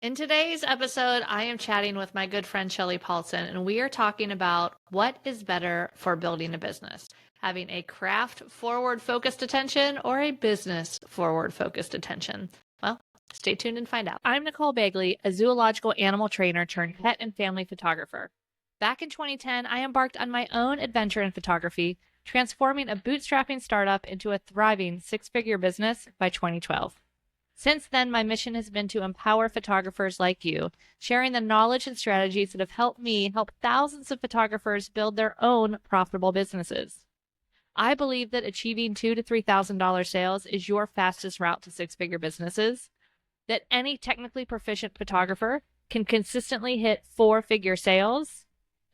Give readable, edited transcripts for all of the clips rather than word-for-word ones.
In today's episode, I am chatting with my good friend Shelley Paulson, and we are talking about what is better for building a business, having a craft forward focused attention or a business forward focused attention. Well, stay tuned and find out. I'm Nicole Begley, a zoological animal trainer turned pet and family photographer. Back in 2010, I embarked on my own adventure in photography, transforming a bootstrapping startup into a thriving six-figure business by 2012. Since then, my mission has been to empower photographers like you, sharing the knowledge and strategies that have helped me help thousands of photographers build their own profitable businesses. I believe that achieving $2,000 to $3,000 sales is your fastest route to six-figure businesses, that any technically proficient photographer can consistently hit four-figure sales,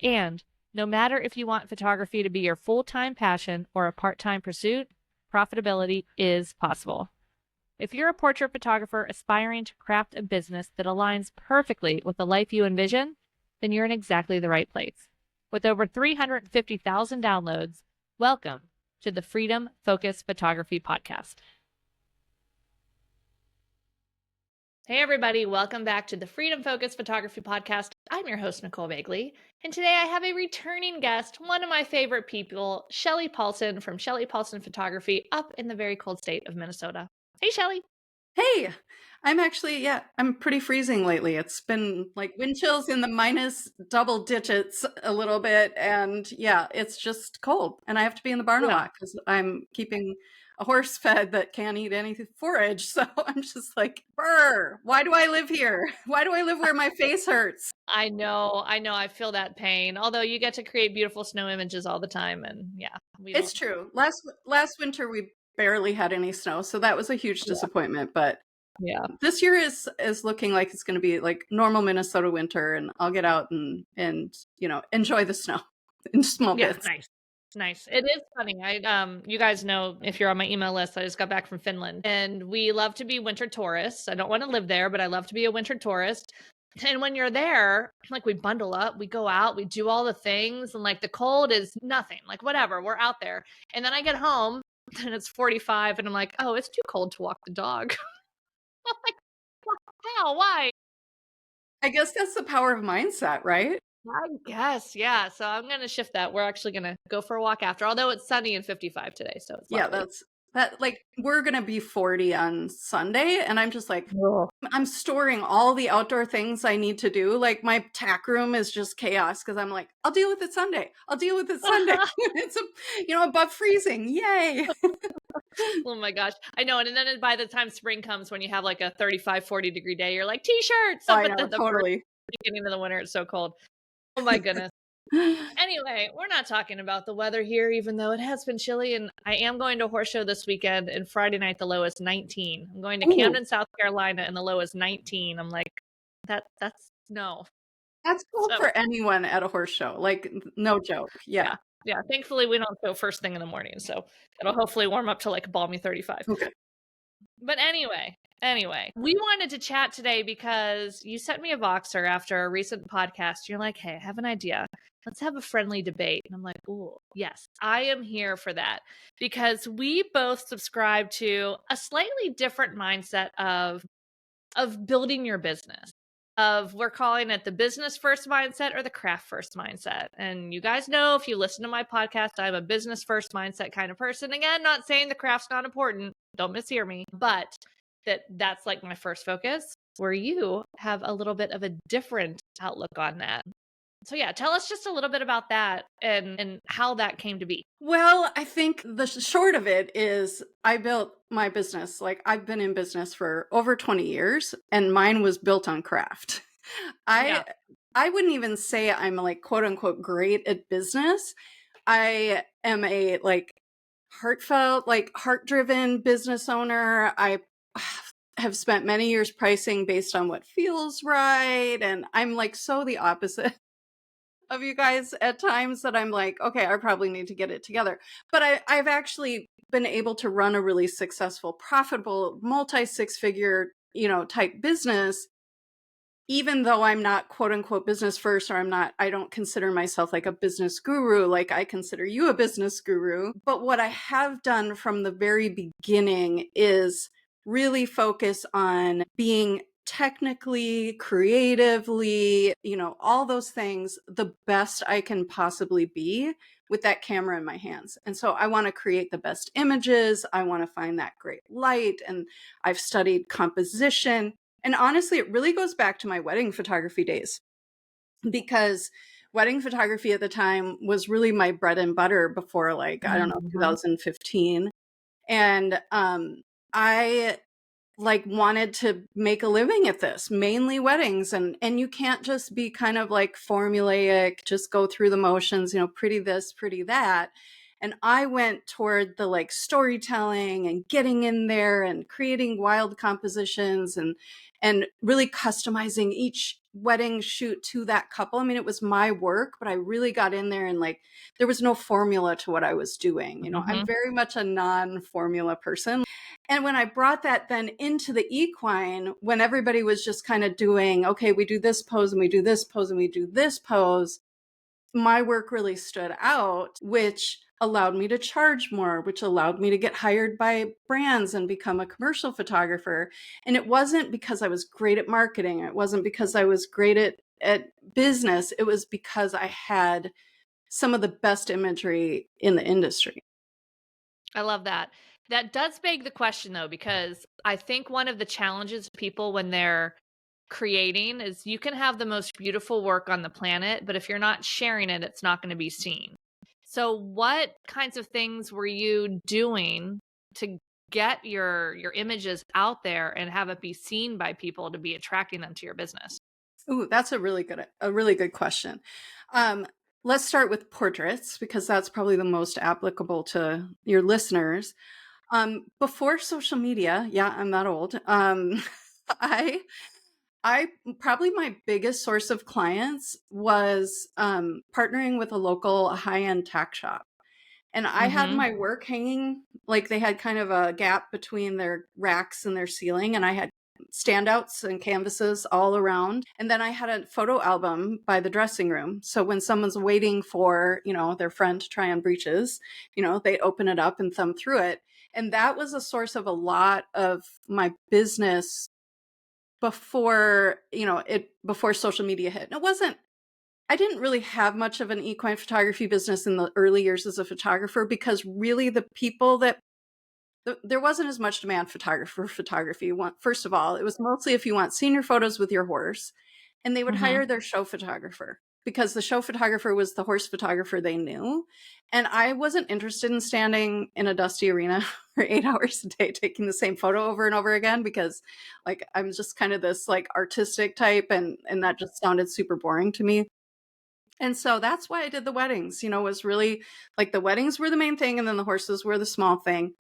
and no matter if you want photography to be your full-time passion or a part-time pursuit, profitability is possible. If you're a portrait photographer aspiring to craft a business that aligns perfectly with the life you envision, then you're in exactly the right place. With over 350,000 downloads, welcome to the Freedom Focus Photography Podcast. Hey everybody, welcome back to the Freedom Focus Photography Podcast. I'm your host, Nicole Begley, and today I have a returning guest, one of my favorite people, Shelley Paulson from Shelley Paulson Photography up in the very cold state of Minnesota. Hey, Shelley. Hey, I'm pretty freezing lately. It's been like wind chills in the minus double digits a little bit. And yeah, it's just cold. And I have to be in the barn a lot because I'm keeping a horse fed that can't eat any forage. So I'm just like, brr, why do I live here? Why do I live where my face hurts? I know. I feel that pain. Although you get to create beautiful snow images all the time. And yeah, It's true. Last winter, we barely had any snow. So that was a huge disappointment. But yeah, this year is looking like it's going to be like normal Minnesota winter, and I'll get out and enjoy the snow in small bits. Nice. It is funny. You guys know, if you're on my email list, I just got back from Finland, and we love to be winter tourists. I don't want to live there, but I love to be a winter tourist. And when you're there, like, we bundle up, we go out, we do all the things, and like the cold is nothing, like whatever, we're out there. And then I get home and it's 45 and I'm like, oh, it's too cold to walk the dog. I'm like, how? Why? I guess that's the power of mindset, right? I guess, yeah. So I'm gonna shift that. We're actually gonna go for a walk after, although it's sunny and 55 today, so it's Yeah, lovely. like we're gonna be 40 on Sunday, and I'm just like, Oh. I'm storing all the outdoor things I need to do. Like my tack room is just chaos because I'm like, I'll deal with it Sunday. I'll deal with it Sunday. It's above freezing. Yay. Oh my gosh. I know. And then by the time spring comes, when you have like a 35, 40-degree day, you're like, t-shirts up I at know, the first totally. beginning of the winter. It's so cold. Oh my goodness. Anyway, we're not talking about the weather here, even though it has been chilly. And I am going to a horse show this weekend, and Friday night, the low is 19. I'm going to Ooh. Camden, South Carolina, and the low is 19. I'm like, that's no. That's cool So, for anyone at a horse show. Like, no joke. Yeah. yeah. Thankfully, we don't go first thing in the morning. So it'll hopefully warm up to like a balmy 35. Okay. But anyway, we wanted to chat today because you sent me a Voxer after a recent podcast. You're like, hey, I have an idea. Let's have a friendly debate. And I'm like, oh, yes, I am here for that, because we both subscribe to a slightly different mindset of building your business. We're calling it the business first mindset or the craft first mindset. And you guys know, if you listen to my podcast, I'm a business first mindset kind of person. Again, not saying the craft's not important. Don't mishear me, but that's like my first focus, where you have a little bit of a different outlook on that. So yeah, tell us just a little bit about that and how that came to be. Well, I think the short of it is I built my business. Like, I've been in business for over 20 years, and mine was built on craft. Yeah. I wouldn't even say I'm like quote unquote great at business. I am a like heartfelt, like heart-driven business owner. I have spent many years pricing based on what feels right, and I'm like so the opposite of you guys at times that I'm like, okay, I probably need to get it together. But I've actually been able to run a really successful, profitable, multi-six-figure, type business, even though I'm not quote unquote business first, or I don't consider myself like a business guru, like I consider you a business guru. But what I have done from the very beginning is really focus on being technically, creatively, all those things, the best I can possibly be with that camera in my hands. And so I want to create the best images. I want to find that great light. And I've studied composition. And honestly, it really goes back to my wedding photography days, because wedding photography at the time was really my bread and butter before, like, I don't know, Mm-hmm. 2015. And I like wanted to make a living at this, mainly weddings. And you can't just be kind of like formulaic, just go through the motions, pretty this, pretty that. And I went toward the like storytelling and getting in there and creating wild compositions and really customizing each wedding shoot to that couple. I mean, it was my work, but I really got in there, and like there was no formula to what I was doing. Mm-hmm. I'm very much a non-formula person. And when I brought that then into the equine, when everybody was just kind of doing, okay, we do this pose and we do this pose and we do this pose, my work really stood out, which allowed me to charge more, which allowed me to get hired by brands and become a commercial photographer. And it wasn't because I was great at marketing. It wasn't because I was great at business. It was because I had some of the best imagery in the industry. I love that. That does beg the question though, because I think one of the challenges people when they're creating is you can have the most beautiful work on the planet, but if you're not sharing it, it's not going to be seen. So what kinds of things were you doing to get your images out there and have it be seen by people to be attracting them to your business? Ooh, that's a really good question. Um, let's start with portraits, because that's probably the most applicable to your listeners. Before social media, yeah, I'm that old. I I probably my biggest source of clients was partnering with a local high-end tech shop. And I had Mhm. my work hanging, like they had kind of a gap between their racks and their ceiling, and I had standouts and canvases all around. And then I had a photo album by the dressing room. So when someone's waiting for, their friend to try on breeches, they open it up and thumb through it. And that was a source of a lot of my business before, before social media hit. And I didn't really have much of an equine photography business in the early years as a photographer, because really the people that there wasn't as much demand for photography. First of all, it was mostly if you want senior photos with your horse, and they would Mhm. hire their show photographer, because the show photographer was the horse photographer they knew. And I wasn't interested in standing in a dusty arena for 8 hours a day taking the same photo over and over again, because like I'm just kind of this like artistic type, and that just sounded super boring to me. And so that's why I did the weddings, was really like the weddings were the main thing, and then the horses were the small thing.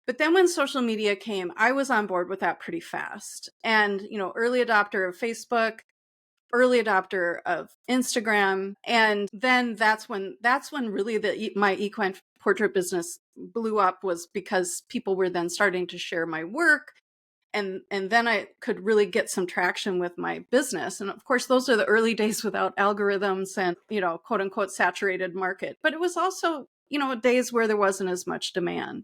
But then when social media came, I was on board with that pretty fast. And, early adopter of Facebook, early adopter of Instagram. And then that's when really my equine portrait business blew up, was because people were then starting to share my work. And then I could really get some traction with my business. And of course, those are the early days without algorithms and, quote unquote saturated market. But it was also, days where there wasn't as much demand.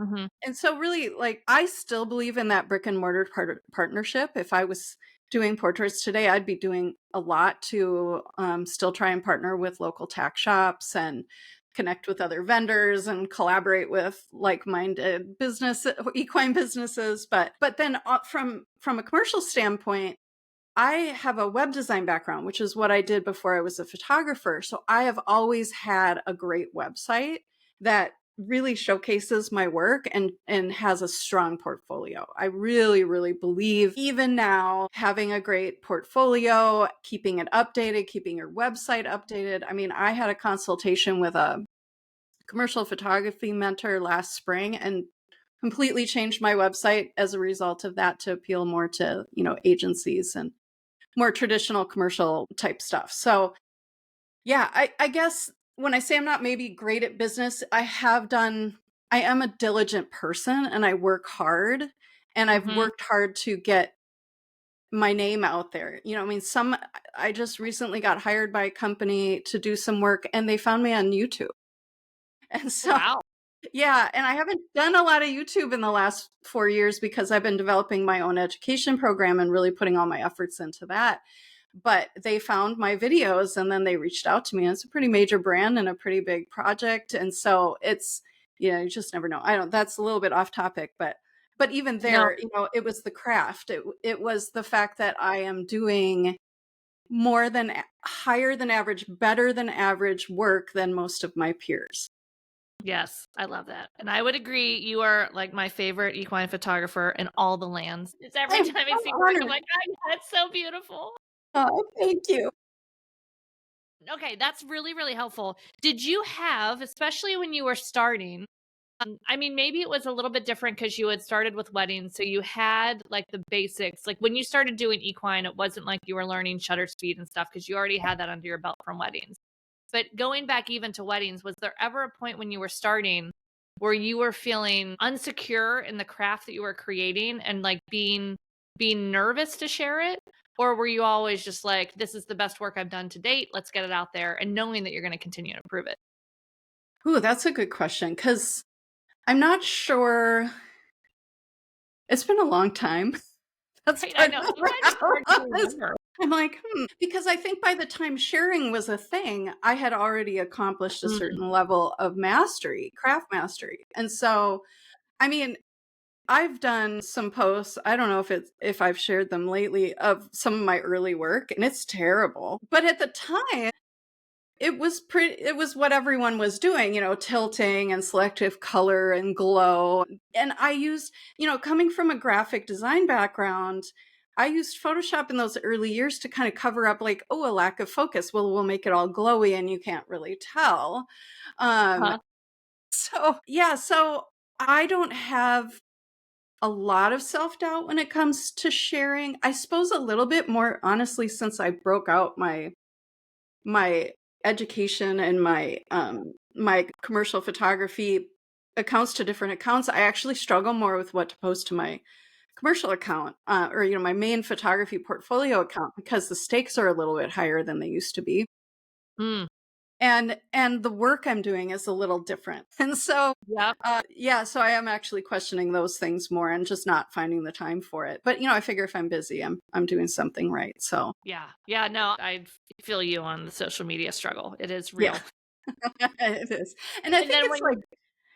Mhm. And so really, like, I still believe in that brick and mortar partnership. If I was doing portraits today, I'd be doing a lot to still try and partner with local tack shops and connect with other vendors and collaborate with like-minded equine businesses. But then from a commercial standpoint, I have a web design background, which is what I did before I was a photographer. So I have always had a great website that really showcases my work and has a strong portfolio. I really, really believe even now having a great portfolio, keeping it updated, keeping your website updated. I mean, I had a consultation with a commercial photography mentor last spring, and completely changed my website as a result of that to appeal more to, agencies and more traditional commercial type stuff. So yeah, I guess when I say I'm not maybe great at business, I am a diligent person, and I work hard, and I've Mhm. worked hard to get my name out there. I mean, I just recently got hired by a company to do some work, and they found me on YouTube. And so Wow. Yeah, and I haven't done a lot of YouTube in the last 4 years because I've been developing my own education program and really putting all my efforts into that. But they found my videos and then they reached out to me. And it's a pretty major brand and a pretty big project. And so it's, you just never know. I don't, that's a little bit off topic, but even No, there, it was the craft. It was the fact that I am doing more than higher than average, better than average work than most of my peers. yes, I love that. And I would agree, you are like my favorite equine photographer in all the lands. It's every I'm time I see so work, I'm honored. like, "God, that's so beautiful." Oh, thank you. Okay, that's really, really helpful. Did you have, especially when you were starting, I mean, maybe it was a little bit different because you had started with weddings, so you had like the basics. Like when you started doing equine, it wasn't like you were learning shutter speed and stuff because you already had that under your belt from weddings. But going back even to weddings, was there ever a point when you were starting where you were feeling unsecure in the craft that you were creating and like being nervous to share it? Or were you always just like, this is the best work I've done to date, let's get it out there, and knowing that you're going to continue to improve it? Ooh, that's a good question because I'm not sure. It's been a long time. That's Right, I part know. of Sometimes it's hard to this. remember. I'm like, because I think by the time sharing was a thing, I had already accomplished a Mm, certain level of mastery, craft mastery. And so, I mean, I've done some posts. I don't know if I've shared them lately of some of my early work, and it's terrible. But at the time, it was what everyone was doing, tilting and selective color and glow. And I used, coming from a graphic design background, I used Photoshop in those early years to kind of cover up like, oh, a lack of focus. Well, we'll make it all glowy and you can't really tell. Um, huh? so yeah, so I don't have a lot of self-doubt when it comes to sharing. I suppose a little bit more honestly since I broke out my education and my commercial photography accounts to different accounts. I actually struggle more with what to post to my commercial account, or my main photography portfolio account, because the stakes are a little bit higher than they used to be, Mm, and the work I'm doing is a little different. And so yep. yeah, so I am actually questioning those things more and just not finding the time for it. But I figure if I'm busy, I'm doing something right. So Yeah. Yeah. No, I feel you on the social media struggle. It is yeah. real. It is. And I And think then it's when like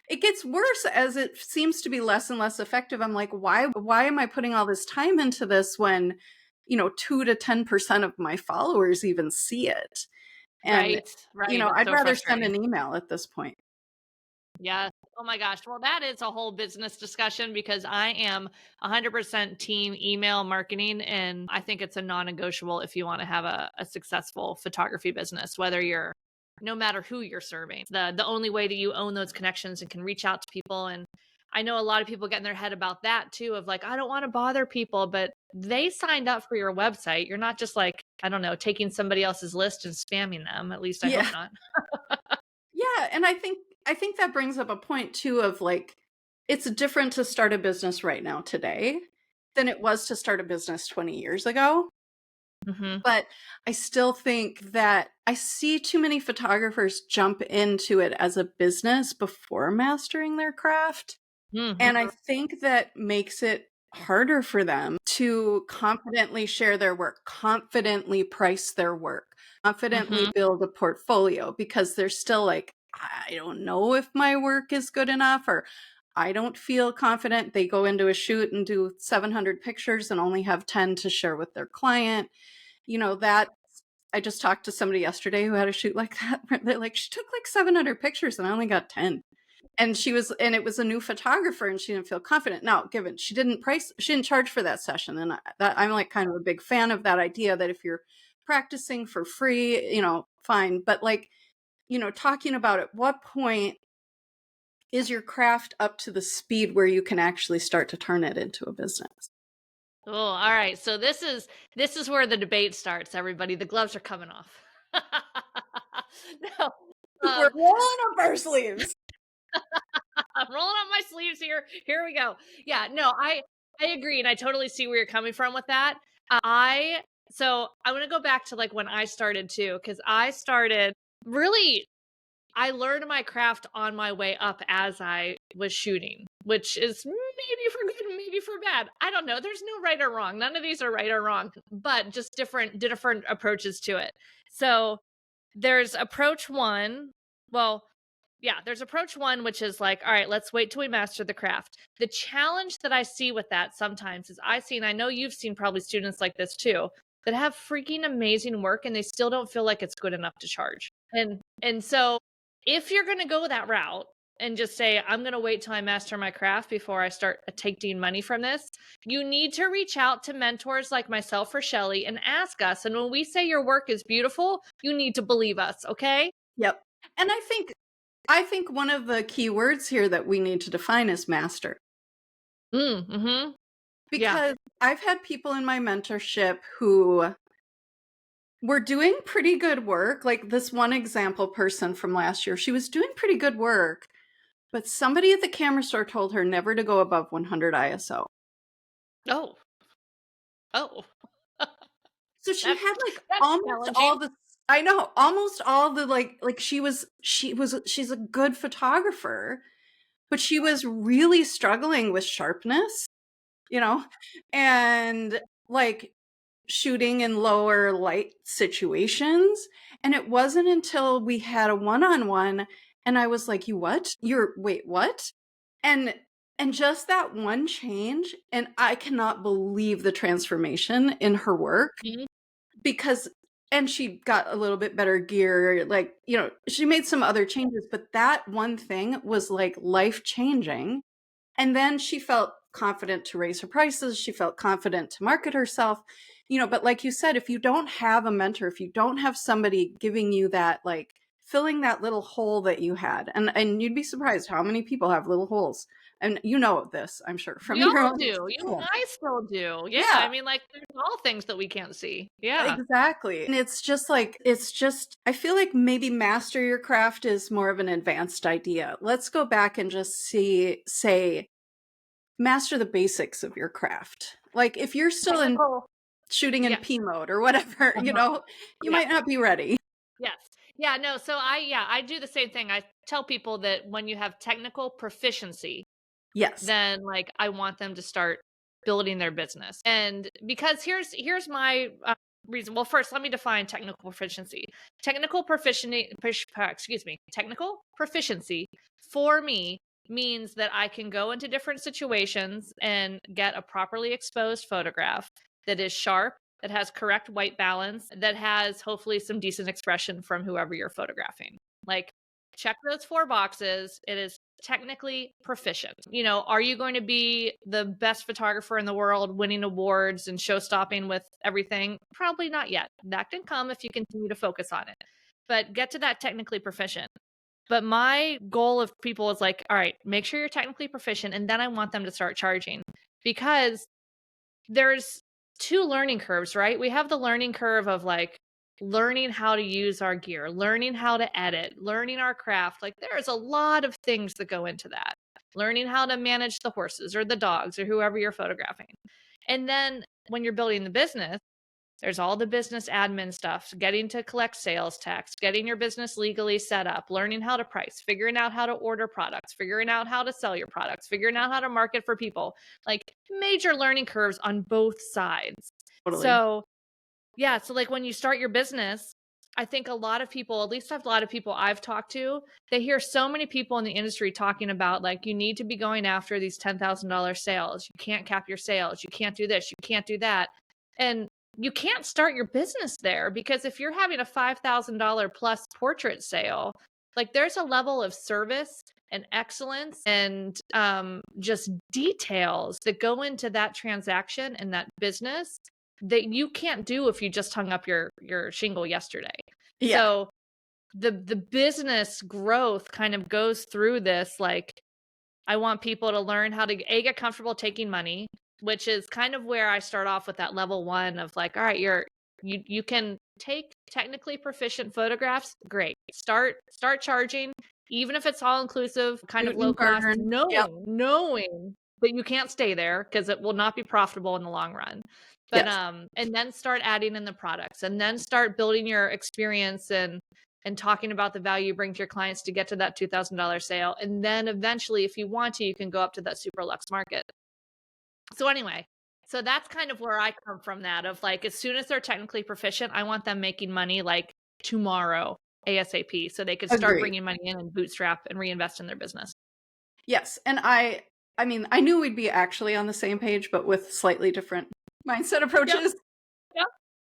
it gets worse as it seems to be less and less effective. I'm like, why am I putting all this time into this when, 2 to 10% of my followers even see it? And, right, right, it's I'd so rather send frustrating. an email at this point. Yeah. Oh my gosh. Well, that is a whole business discussion because I am 100% team email marketing. And I think it's a non negotiable if you want to have a successful photography business, whether you're, no matter who you're serving. The only way that you own those connections and can reach out to people. And I know a lot of people get in their head about that too of like, I don't want to bother people, but they signed up for your website. You're not just like, I don't know, taking somebody else's list and spamming them. At least I hope Yeah. not. Yeah, and I think that brings up a point too of like it's different to start a business right now today than it was to start a business 20 years ago. Hmm. But I still think that I see too many photographers jump into it as a business before mastering their craft. Hmm. And I think that makes it harder for them to confidently share their work, confidently price their work, confidently Hmm. build a portfolio because they're still like, I don't know if my work is good enough, or I don't feel confident. They go into a shoot and do 700 pictures and only have 10 to share with their client. That I just talked to somebody yesterday who had a shoot like that. They're like, she took like 700 pictures and I only got 10. And it was a new photographer and she didn't feel confident. Now, given she didn't charge for that session. And I'm like kind of a big fan of that idea that if you're practicing for free, fine. But like, talking about at what point is your craft up to the speed where you can actually start to turn it into a business? Oh, all right. So this is where the debate starts, everybody. The gloves are coming off. No, We're um, rolling up our sleeves. I'm rolling up my sleeves here. Here we go. Yeah, no, I agree, and I totally see where you're coming from with that. I so I want to go back to like when I started too, because I started really. I learned my craft on my way up as I was shooting, which is maybe for good and maybe for bad. I don't know. There's no right or wrong. None of these are right or wrong, but just different approaches to it. So there's approach one. Well, yeah, there's approach one, which is like, all right, let's wait till we master the craft. The challenge that I see with that sometimes is and I know you've seen probably students like this too, that have freaking amazing work and they still don't feel like it's good enough to charge. And so if you're going to go that route and just say, I'm going to wait till I master my craft before I start taking money from this, you need to reach out to mentors like myself or Shelley and ask us. And when we say your work is beautiful, you need to believe us. Okay. Yep. And I think one of the key words here that we need to define is master. Mm-hmm. Because I've had people in my mentorship who were doing pretty good work. Like this one example person from last year, she was doing pretty good work, but somebody at the camera store told her never to go above 100 ISO. Oh. So she had like that's almost all the, I know, almost all the like she's a good photographer, but she was really struggling with sharpness, you know, and like shooting in lower light situations. And it wasn't until we had a one-on-one and I was like, wait, what? And just that one change, and I cannot believe the transformation in her work. Mm-hmm. Because and she got a little bit better gear, like, you know, she made some other changes, but that one thing was like life changing. And then she felt confident to raise her prices. She felt confident to market herself, you know, but like you said, if you don't have a mentor, if you don't have somebody giving you that, like filling that little hole that you had, and you'd be surprised how many people have little holes. And you know this, I'm sure, from your own. You and I still do. Yeah. I mean, like, there's all things that we can't see. Yeah. Exactly. And it's just, I feel like maybe master your craft is more of an advanced idea. Let's go back and just say, master the basics of your craft. Like if you're still in shooting in P mode or whatever, you know, you might not be ready. Yes. Yeah, no. So I do the same thing. I tell people that when you have technical proficiency, then like I want them to start building their business. And because here's my reason. Well, first, let me define technical proficiency. Technical proficiency for me means that I can go into different situations and get a properly exposed photograph that is sharp, that has correct white balance, that has hopefully some decent expression from whoever you're photographing. Like, check those 4 boxes. It is technically proficient. You know, are you going to be the best photographer in the world, winning awards and show stopping with everything? Probably not yet. That can come if you continue to focus on it. But get to that technically proficient. But my goal of people is like, all right, make sure you're technically proficient, and then I want them to start charging, because there's 2 learning curves, right? We have the learning curve of like learning how to use our gear, learning how to edit, learning our craft. Like there's a lot of things that go into that. Learning how to manage the horses or the dogs or whoever you're photographing. And then when you're building the business, there's all the business admin stuff, getting to collect sales tax, getting your business legally set up, learning how to price, figuring out how to order products, figuring out how to sell your products, figuring out how to market for people. Like major learning curves on both sides. Totally. So yeah, so like when you start your business, I think a lot of people, at least a lot of people I've talked to, they hear so many people in the industry talking about like, you need to be going after these $10,000 sales. You can't cap your sales. You can't do this. You can't do that. And you can't start your business there, because if you're having a $5,000 plus portrait sale, like there's a level of service and excellence and just details that go into that transaction and that business that you can't do if you just hung up your shingle yesterday. Yeah. So the business growth kind of goes through this. Like, I want people to learn how to get comfortable taking money, which is kind of where I start off with that level 1 of like, all right, you can take technically proficient photographs. Great. Start charging, even if it's all inclusive, kind of low cost, knowing that you can't stay there because it will not be profitable in the long run. But and then start adding in the products, and then start building your experience and and talking about the value you bring to your clients to get to that $2,000 sale. And then eventually, if you want to, you can go up to that super luxe market. So anyway, so that's kind of where I come from, that of like, as soon as they're technically proficient, I want them making money like tomorrow, ASAP, so they could start Agree. bringing money in and bootstrap and reinvest in their business. Yes. And I mean, I knew we'd be actually on the same page, but with slightly different mindset approaches. Yep.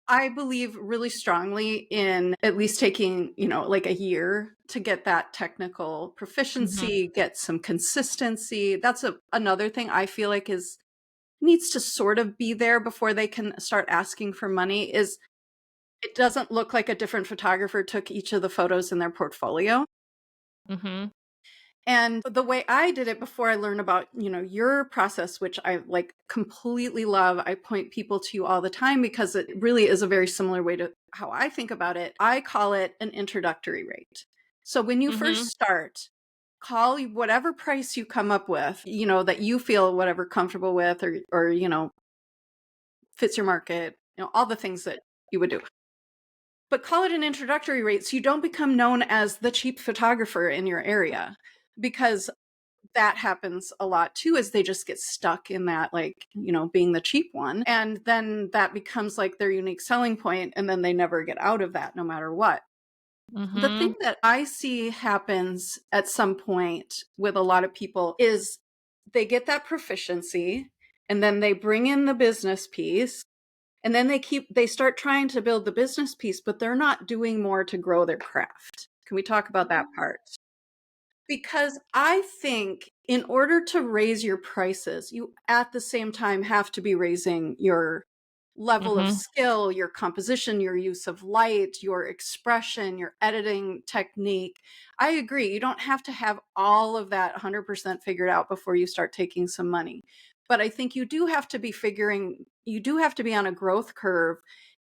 I believe really strongly in at least taking, like a year to get that technical proficiency, get some consistency. That's another thing I feel like needs to sort of be there before they can start asking for money. Is it doesn't look like a different photographer took each of the photos in their portfolio. Mm-hmm. And the way I did it before I learned about, your process, which I like completely love, I point people to you all the time because it really is a very similar way to how I think about it. I call it an introductory rate. So when you first start, call whatever price you come up with, that you feel whatever comfortable with or fits your market, all the things that you would do. But call it an introductory rate so you don't become known as the cheap photographer in your area, because that happens a lot too, is they just get stuck in that, like, being the cheap one. And then that becomes like their unique selling point, and then they never get out of that no matter what. The thing that I see happens at some point with a lot of people is they get that proficiency and then they bring in the business piece, and then they start trying to build the business piece, but they're not doing more to grow their craft. Can we talk about that part? Because I think in order to raise your prices, you at the same time have to be raising your level of skill, your composition, your use of light, your expression, your editing technique. I agree. You don't have to have all of that 100% figured out before you start taking some money. But I think you do have to be on a growth curve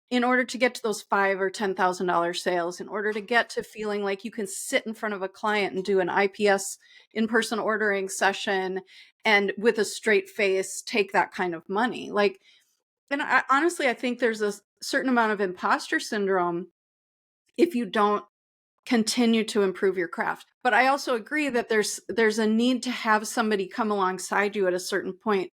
in order to get to those $5,000 or $10,000 sales, in order to get to feeling like you can sit in front of a client and do an IPS in-person ordering session and with a straight face take that kind of money. Like, and honestly, I think there's a certain amount of imposter syndrome if you don't continue to improve your craft. But I also agree that there's a need to have somebody come alongside you at a certain point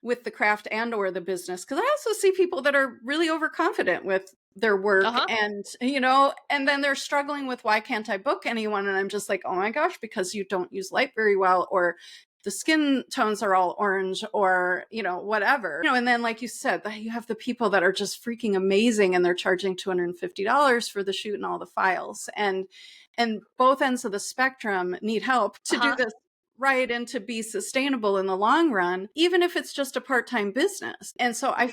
with the craft and or the business, because I also see people that are really overconfident with their work and and then they're struggling with, why can't I book anyone? And I'm just like, oh my gosh, because you don't use light very well, or the skin tones are all orange, or whatever. And then, like you said, you have the people that are just freaking amazing and they're charging $250 for the shoot and all the files, and both ends of the spectrum need help to do this right and to be sustainable in the long run, even if it's just a part-time business. And so I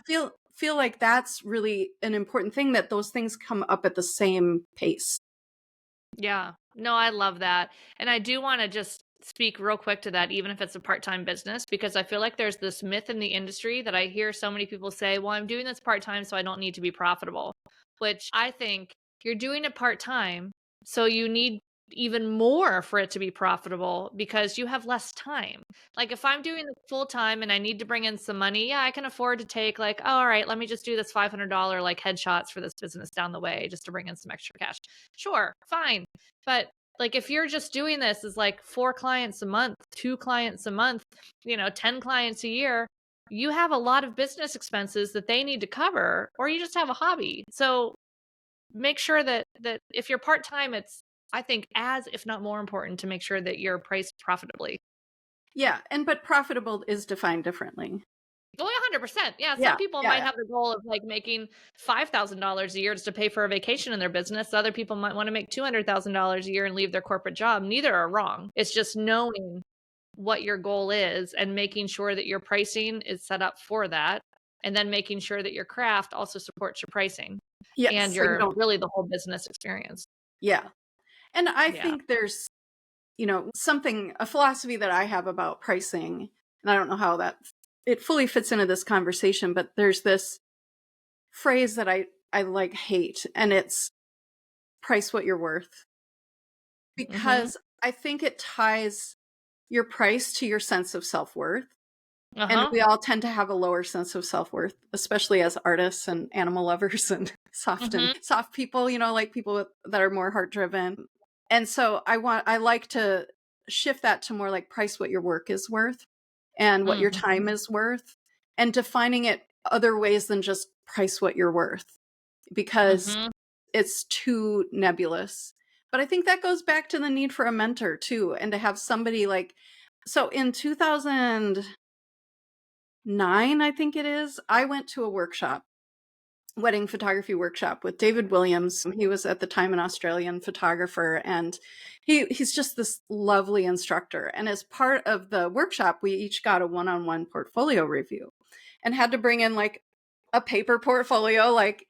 feel like that's really an important thing, that those things come up at the same pace. Yeah. No, I love that. And I do want to just speak real quick to that, even if it's a part-time business, because I feel like there's this myth in the industry that I hear so many people say, well, I'm doing this part-time, so I don't need to be profitable, which I think you're doing it part-time, so you need even more for it to be profitable because you have less time. Like if I'm doing this full-time and I need to bring in some money, yeah, I can afford to take like, oh, all right, let me just do this $500 like headshots for this business down the way just to bring in some extra cash. Sure, fine. But like if you're just doing this as like 4 clients a month, 2 clients a month, 10 clients a year, you have a lot of business expenses that they need to cover, or you just have a hobby. So make sure that if you're part-time, it's, I think, as if not more important to make sure that you're priced profitably. Yeah, but profitable is defined differently. Oh, 100%. Yeah, Yeah, some people might have the goal of like making $5,000 a year just to pay for a vacation in their business. Other people might want to make $200,000 a year and leave their corporate job. Neither are wrong. It's just knowing what your goal is and making sure that your pricing is set up for that, and then making sure that your craft also supports your pricing and Yes, so you your don't. really the whole business experience. Yeah. And I Yeah. think there's, a philosophy that I have about pricing, and I don't know how it fully fits into this conversation, but there's this phrase that I like hate, and it's price what you're worth. Because I think it ties your price to your sense of self-worth. And we all tend to have a lower sense of self-worth, especially as artists and animal lovers and soft people, like people that are more heart driven. And so I like to shift that to more like price what your work is worth and what your time is worth, and defining it other ways than just price what you're worth, because it's too nebulous. But I think that goes back to the need for a mentor too, and to have somebody like, so in 2009, I think it is, I went to a workshop, wedding photography workshop with David Williams. He was at the time an Australian photographer, and he's just this lovely instructor. And as part of the workshop, we each got a one-on-one portfolio review and had to bring in like a paper portfolio, like,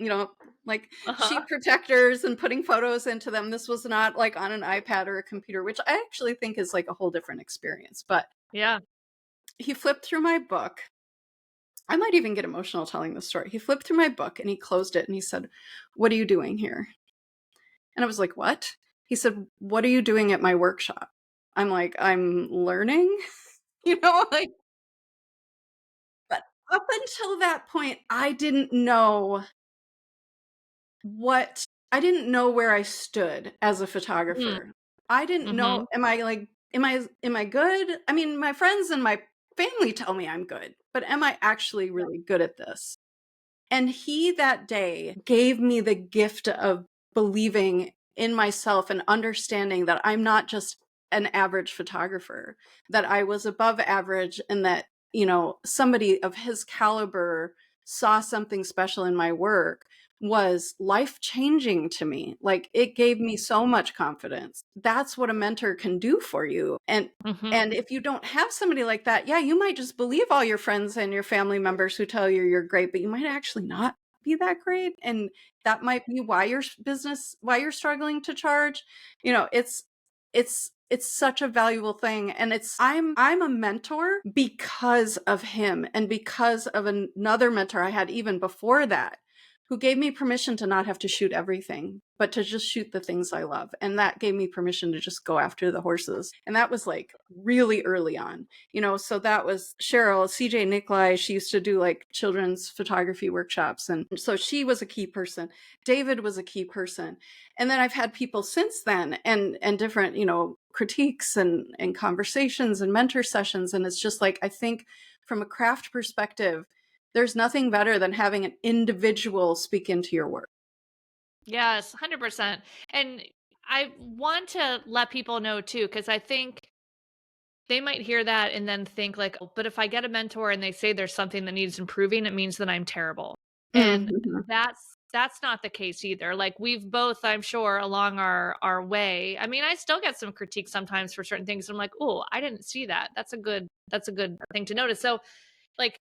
like sheet protectors and putting photos into them. This was not like on an iPad or a computer, which I actually think is like a whole different experience. But Yeah. he flipped through my book. I might even get emotional telling this story. He flipped through my book and he closed it and he said, "What are you doing here?" And I was like, "What?" He said, "What are you doing at my workshop?" I'm like, "I'm learning," like, but up until that point, I didn't know where I stood as a photographer. I didn't know, am I good? I mean, my friends and my family tell me I'm good, but am I actually really good at this? And he that day gave me the gift of believing in myself and understanding that I'm not just an average photographer, that I was above average, and that, somebody of his caliber saw something special in my work, was life-changing to me. Like, it gave me so much confidence. That's what a mentor can do for you. And if you don't have somebody like that, yeah, you might just believe all your friends and your family members who tell you you're great, but you might actually not be that great. And that might be why why you're struggling to charge. It's such a valuable thing. And I'm a mentor because of him, and because of another mentor I had even before that, who gave me permission to not have to shoot everything, but to just shoot the things I love. And that gave me permission to just go after the horses. And that was like really early on, so that was Cheryl, CJ Nikolai. She used to do like children's photography workshops. And so she was a key person. David was a key person. And then I've had people since then, and different, critiques and conversations and mentor sessions. And it's just like, I think from a craft perspective, there's nothing better than having an individual speak into your work. Yes, 100%. And I want to let people know too, because I think they might hear that and then think like, oh, but if I get a mentor and they say there's something that needs improving, it means that I'm terrible. And that's not the case either. Like, we've both, I'm sure, along our way. I mean, I still get some critique sometimes for certain things. I'm like, oh, I didn't see that. That's a good thing to notice. So like,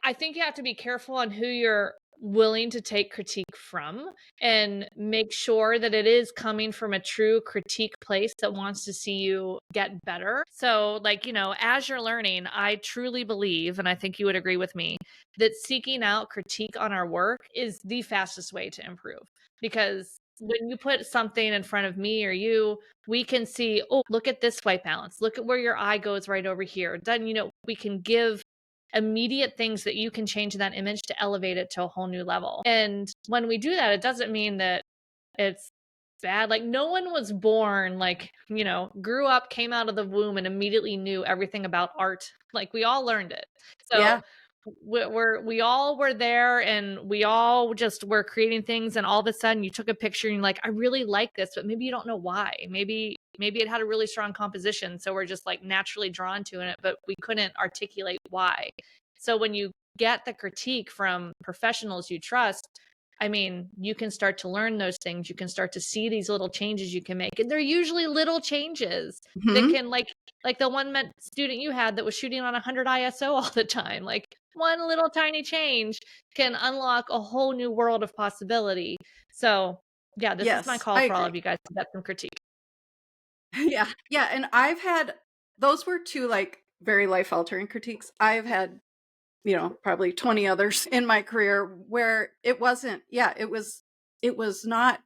I think you have to be careful on who you're willing to take critique from, and make sure that it is coming from a true critique place that wants to see you get better. So, like, as you're learning, I truly believe, and I think you would agree with me, that seeking out critique on our work is the fastest way to improve. Because when you put something in front of me or you, we can see, oh, look at this white balance. Look at where your eye goes right over here. Then, we can give immediate things that you can change that image to elevate it to a whole new level. And when we do that, it doesn't mean that it's bad. Like, no one was born, like, grew up, came out of the womb and immediately knew everything about art. Like, we all learned it. So Yeah. we all were there, and we all just were creating things, and all of a sudden you took a picture and you're like, I really like this, but maybe you don't know why. Maybe it had a really strong composition, so we're just like naturally drawn to it, but we couldn't articulate why. So when you get the critique from professionals you trust, I mean, you can start to learn those things. You can start to see these little changes you can make. And they're usually little changes that can, like the one student you had that was shooting on 100 ISO all the time. Like, one little tiny change can unlock a whole new world of possibility. So yeah, this is my call I for all agree. of you guys to get some critique. Yeah. Yeah. And I've had, those were two like very life altering critiques. I've had, probably 20 others in my career where it wasn't, it was not,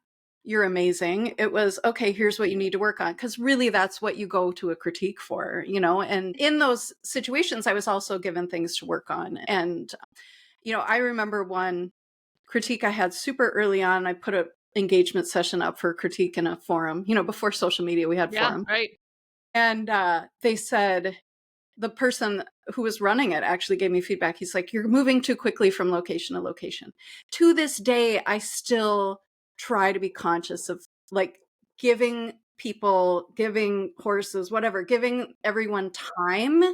you're amazing. It was, okay, here's what you need to work on. Cause really that's what you go to a critique for, and in those situations, I was also given things to work on. And, I remember one critique I had super early on. I put a engagement session up for critique in a forum, before social media, we had Yeah, forums. right. And they said, the person who was running it actually gave me feedback. He's like, you're moving too quickly from location to location. To this day, I still try to be conscious of like giving people, giving horses, whatever, giving everyone time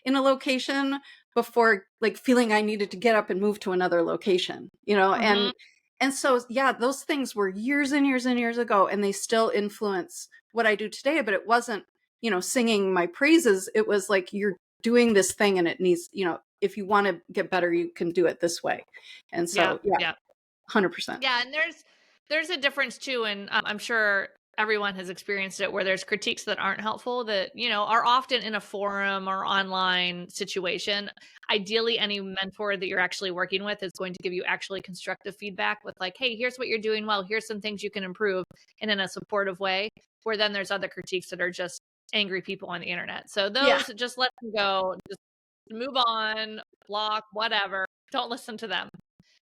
in a location before like feeling I needed to get up and move to another location, Mhm. and so, yeah, those things were years and years and years ago, and they still influence what I do today, but it wasn't, singing my praises. It was like, you're doing this thing and it needs, if you want to get better, you can do it this way. And Yeah, so, yeah, yeah. 100%. Yeah, and there's a difference too, and I'm sure everyone has experienced it where there's critiques that aren't helpful that are often in a forum or online situation. Ideally, any mentor that you're actually working with is going to give you actually constructive feedback with like, hey, here's what you're doing well, here's some things you can improve, and in a supportive way. Where then there's other critiques that are just angry people on the internet. So Yeah. those, just let them go, just move on, block, whatever. Don't listen to them.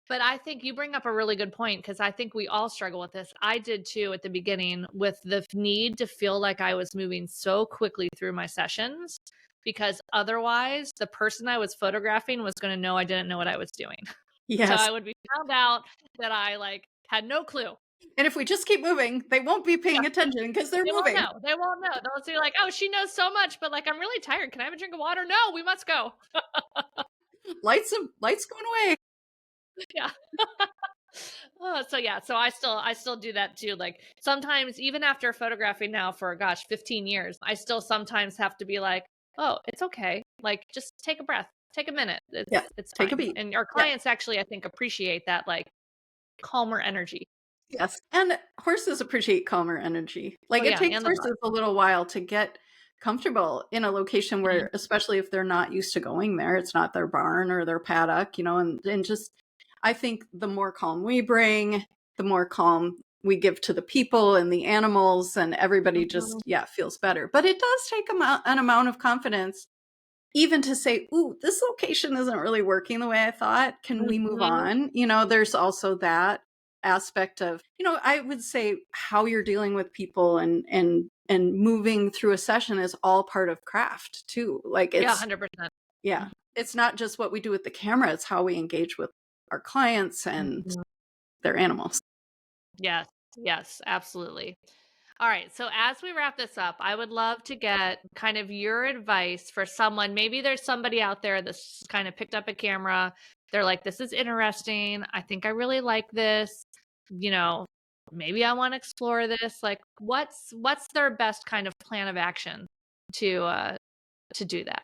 But I think you bring up a really good point because I think we all struggle with this. I did too at the beginning with the need to feel like I was moving so quickly through my sessions because otherwise the person I was photographing was going to know I didn't know what I was doing. So Yes. I would be found out that I like had no clue. And if we just keep moving, they won't be paying Yeah, attention because they're they won't moving. know. They won't know. They'll see like, oh, she knows so much, but like I'm really tired. Can I have a drink of water? No, we must go. Lights going away. Yeah. So yeah, so I still do that too. Like sometimes even after photographing now for gosh, 15 years, I still sometimes have to be like, "Oh, it's okay. Like just take a breath. Take a minute. Yeah. It's Take a fine." beat. And our Yeah. clients actually I think appreciate that like calmer energy. Yes. And horses appreciate calmer energy. Oh Like, it yeah, takes and the dog. horses a little while to get comfortable in a location Mhm. where, especially if they're not used to going there, it's not their barn or their paddock, and just, I think the more calm we bring, the more calm we give to the people and the animals, and everybody Mhm. just, yeah, feels better. But it does take an amount of confidence even to say, ooh, this location isn't really working the way I thought. Can we move Mhm. on? There's also that aspect of, I would say how you're dealing with people and moving through a session is all part of craft too. Like, Yeah, it's, 100%. yeah, it's not just what we do with the camera, it's how we engage with our clients and Mhm. their animals. Yes. Yes, absolutely. All right. So as we wrap this up, I would love to get kind of your advice for someone. Maybe there's somebody out there that's kind of picked up a camera. They're like, this is interesting. I think I really like this. You know, maybe I want to explore this. Like what's their best kind of plan of action to do that?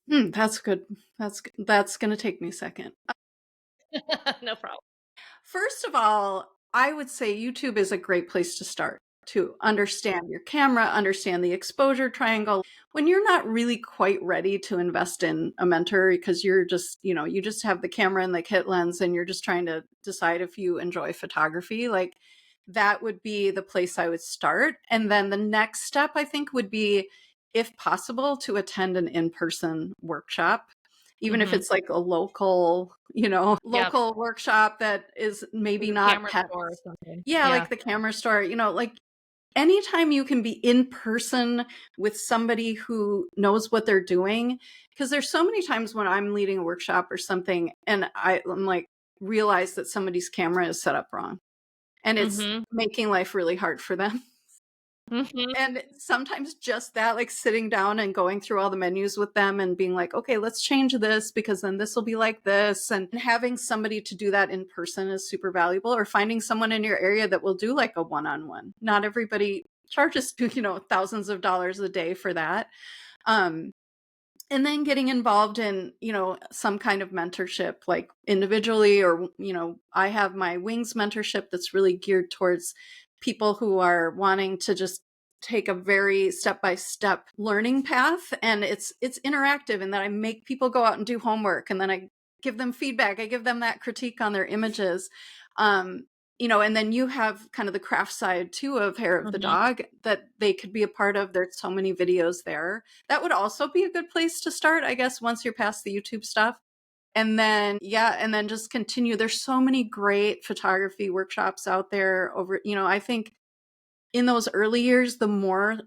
That's good. That's going to take me a second. No problem. First of all, I would say YouTube is a great place to start to understand your camera, understand the exposure triangle. When you're not really quite ready to invest in a mentor because you're just, you just have the camera and the kit lens and you're just trying to decide if you enjoy photography, like that would be the place I would start. And then the next step, I think, would be, if possible, to attend an in-person workshop, even if Hmm. it's like a local, Yep. local workshop that is maybe The not camera pet. store or something. Yeah, Yeah. like the camera store, like anytime you can be in person with somebody who knows what they're doing. Because there's so many times when I'm leading a workshop or something and I'm like, realize that somebody's camera is set up wrong and it's Hmm. making life really hard for them. Hmm. And sometimes just that, like sitting down and going through all the menus with them and being like, okay, let's change this because then this will be like this. And having somebody to do that in person is super valuable, or finding someone in your area that will do like a one-on-one. Not everybody charges, thousands of dollars a day for that. Um, and then getting involved in, some kind of mentorship, like individually, or, I have my Wings mentorship that's really geared towards people who are wanting to just take a very step-by-step learning path. And it's interactive in that I make people go out and do homework, and then I give them feedback. I give them that critique on their images. Um, and then you have kind of the craft side too of Hair of the Hmm. Dog that they could be a part of. There's so many videos there. That would also be a good place to start, I guess, once you're past the YouTube stuff. And then, and then just continue. There's so many great photography workshops out there over, I think in those early years, the more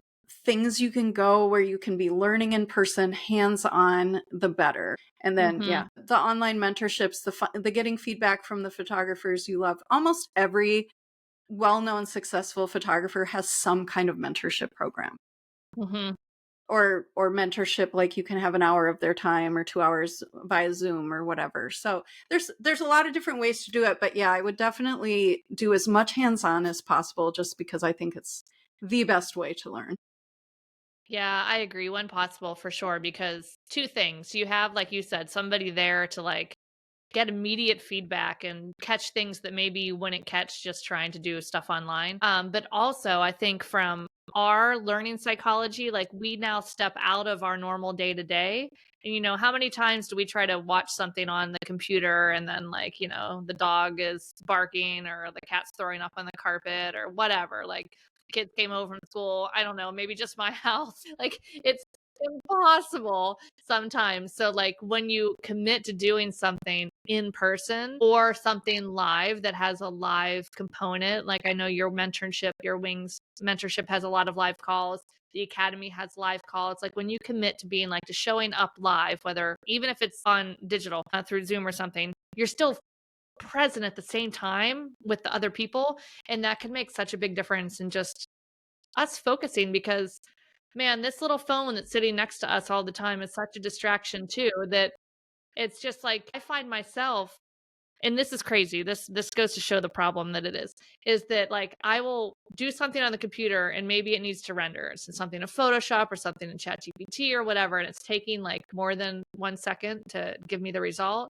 things you can go where you can be learning in person, hands-on, the better. And then, the online mentorships, the getting feedback from the photographers you love. Almost every well-known successful photographer has some kind of mentorship program. Or mentorship, like you can have an hour of their time or 2 hours via Zoom or whatever. So there's a lot of different ways to do it. But I would definitely do as much hands-on as possible, just because I think it's the best way to learn. Yeah, I agree. When possible, for sure, because two things. You have, like you said, somebody there to like get immediate feedback and catch things that maybe you wouldn't catch just trying to do stuff online. But also, I think from our learning psychology, like we now step out of our normal day to day. And, how many times do we try to watch something on the computer and then, like, the dog is barking or the cat's throwing up on the carpet or whatever? Like, kids came over from school. I don't know, maybe just my house. Like, it's impossible sometimes. So like when you commit to doing something in person or something live that has a live component, like I know your mentorship, your Wings mentorship has a lot of live calls. The Academy has live calls. Like when you commit to being like to showing up live, whether even if it's on digital through Zoom or something, you're still present at the same time with the other people. And that can make such a big difference in just us focusing, because man, this little phone that's sitting next to us all the time is such a distraction too, that it's just like I find myself, and this is crazy. This goes to show the problem that it is that like I will do something on the computer and maybe it needs to render. It's something in Photoshop or something in ChatGPT or whatever, and it's taking like more than 1 second to give me the result.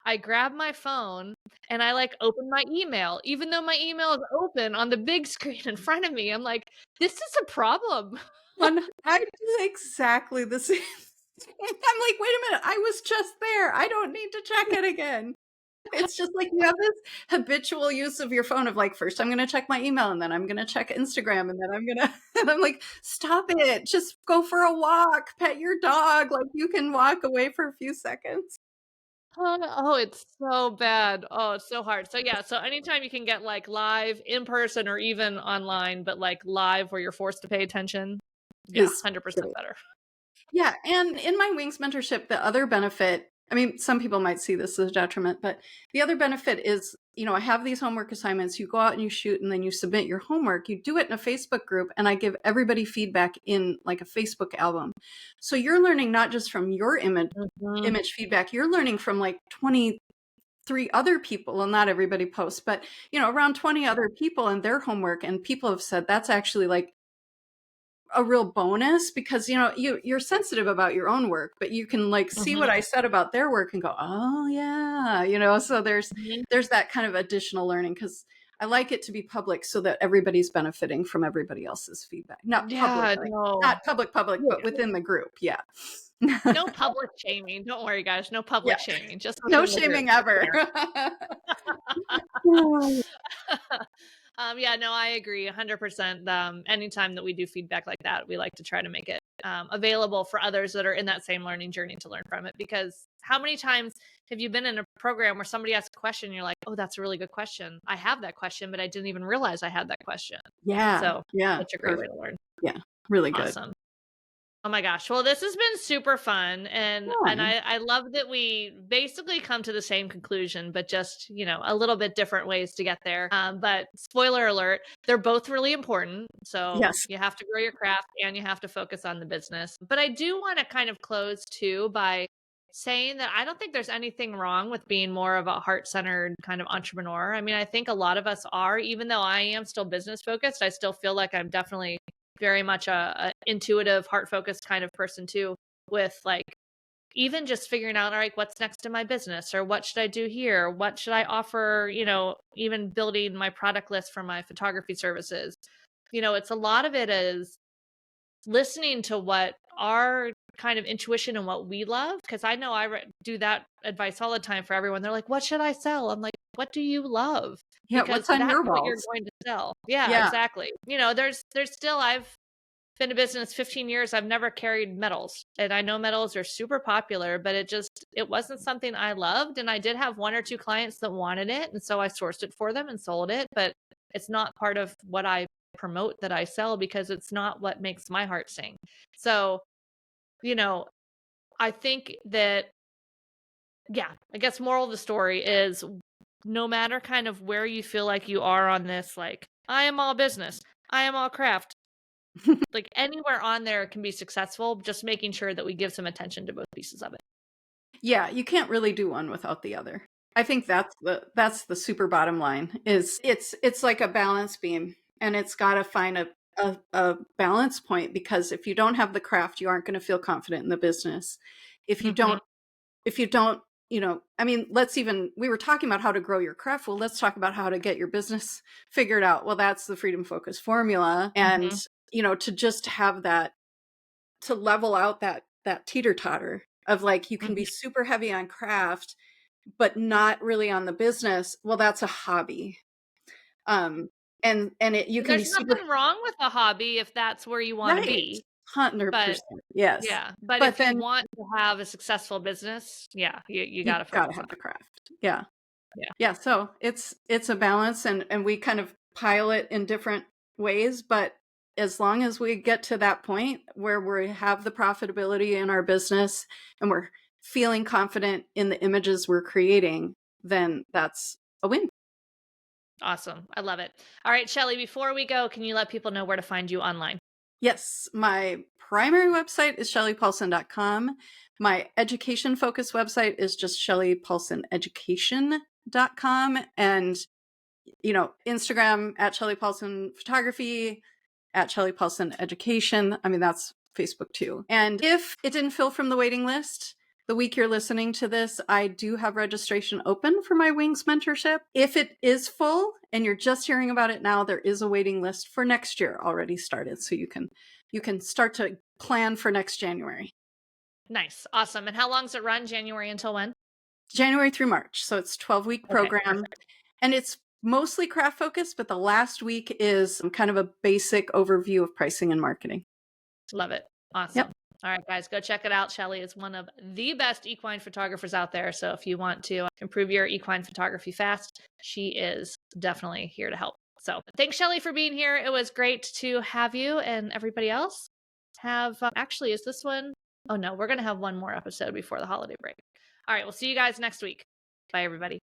I grab my phone and I like open my email, even though my email is open on the big screen in front of me. I'm like, this is a problem. I do exactly the same. I'm like, wait a minute, I was just there. I don't need to check it again. It's just like you have this habitual use of your phone of like, first I'm going to check my email and then I'm going to check Instagram and then I'm going to, and I'm like, stop it. Just go for a walk, pet your dog. Like you can walk away for a few seconds. Oh, it's so bad. Oh, it's so hard. So yeah, so anytime you can get like live in person or even online, but like live where you're forced to pay attention, yeah, Is 100% great. better. Yeah. And in my Wings mentorship, the other benefit, I mean, some people might see this as a detriment, but the other benefit is, I have these homework assignments. You go out and you shoot and then you submit your homework. You do it in a Facebook group and I give everybody feedback in like a Facebook album. So you're learning not just from your image feedback, you're learning from like 23 other people. Well, not everybody posts, but around 20 other people and their homework. And people have said that's actually like a real bonus because you're sensitive about your own work, but you can like see what I said about their work and go, oh yeah, so there's that kind of additional learning, because I like it to be public so that everybody's benefiting from everybody else's feedback. Not public, Yeah, like, no. not public, but within the group. Yeah. No public shaming. Don't worry, guys. No public shaming. Just No within the group. shaming ever. Yeah, no, I agree 100%. Anytime that we do feedback like that, we like to try to make it available for others that are in that same learning journey to learn from it. Because how many times have you been in a program where somebody asks a question and you're like, oh, that's a really good question. I have that question, but I didn't even realize I had that question. Yeah. So such a great way to learn. Yeah. Really good. Awesome. Oh my gosh. Well, this has been super fun. And I love that we basically come to the same conclusion, but just, a little bit different ways to get there. But spoiler alert, they're both really important. So Yes. you have to grow your craft and you have to focus on the business. But I do want to kind of close too by saying that I don't think there's anything wrong with being more of a heart-centered kind of entrepreneur. I mean, I think a lot of us are, even though I am still business focused, I still feel like I'm definitely very much a intuitive, heart focused kind of person too, with like even just figuring out, all right, what's next in my business, or what should I do here? What should I offer? Even building my product list for my photography services. It's a lot of it is listening to what our kind of intuition and what we love. Cause I know I do that advice all the time for everyone. They're like, what should I sell? I'm like, what do you love? Yeah. Because What's on that's your what you're walls? going to sell. Yeah, Yeah. exactly. There's still, I've been in business 15 years. I've never carried medals. And I know medals are super popular, but it wasn't something I loved. And I did have one or two clients that wanted it. And so I sourced it for them and sold it. But it's not part of what I promote that I sell because it's not what makes my heart sing. So, I think that, yeah, I guess moral of the story is no matter kind of where you feel like you are on this, like, I am all business, I am all craft, like anywhere on there can be successful, just making sure that we give some attention to both pieces of it. Yeah, you can't really do one without the other. I think that's the super bottom line is it's like a balance beam, and it's got to find a balance point, because if you don't have the craft, you aren't going to feel confident in the business. If you don't, I mean, we were talking about how to grow your craft. Well, let's talk about how to get your business figured out. Well, that's the Freedom Focus formula. And, to just have that, to level out that teeter totter of like, you can be super heavy on craft, but not really on the business. Well, that's a hobby. And you can be There's super nothing wrong with a hobby if that's where you want to right. be. 100%. Yes. Yeah, but But if you then want to have a successful business, yeah, you got you to got to focus on have the it. craft. Yeah. Yeah. Yeah. So it's a balance, and we kind of pilot in different ways, but as long as we get to that point where we have the profitability in our business and we're feeling confident in the images we're creating, then that's a win. Awesome. I love it. All right, Shelley, before we go, can you let people know where to find you online? Yes, my primary website is shelleypaulson.com. My education focus website is just shelleypaulsoneducation.com. And, Instagram at Shelley Paulson Photography, at Shelley Paulson Education. I mean, that's Facebook too. And if it didn't fill from the waiting list, the week you're listening to this, I do have registration open for my Wings mentorship. If it is full and you're just hearing about it now, there is a waiting list for next year already started. So you can start to plan for next January. Nice. Awesome. And how long does it run? January until when? January through March. So it's a 12-week program. Perfect. And it's mostly craft focused, but the last week is kind of a basic overview of pricing and marketing. Love it. Awesome. Yep. All right, guys, go check it out. Shelley is one of the best equine photographers out there. So if you want to improve your equine photography fast, she is definitely here to help. So thanks, Shelley, for being here. It was great to have you, and everybody else have, actually, is this one? Oh no, we're going to have one more episode before the holiday break. All right, we'll see you guys next week. Bye, everybody.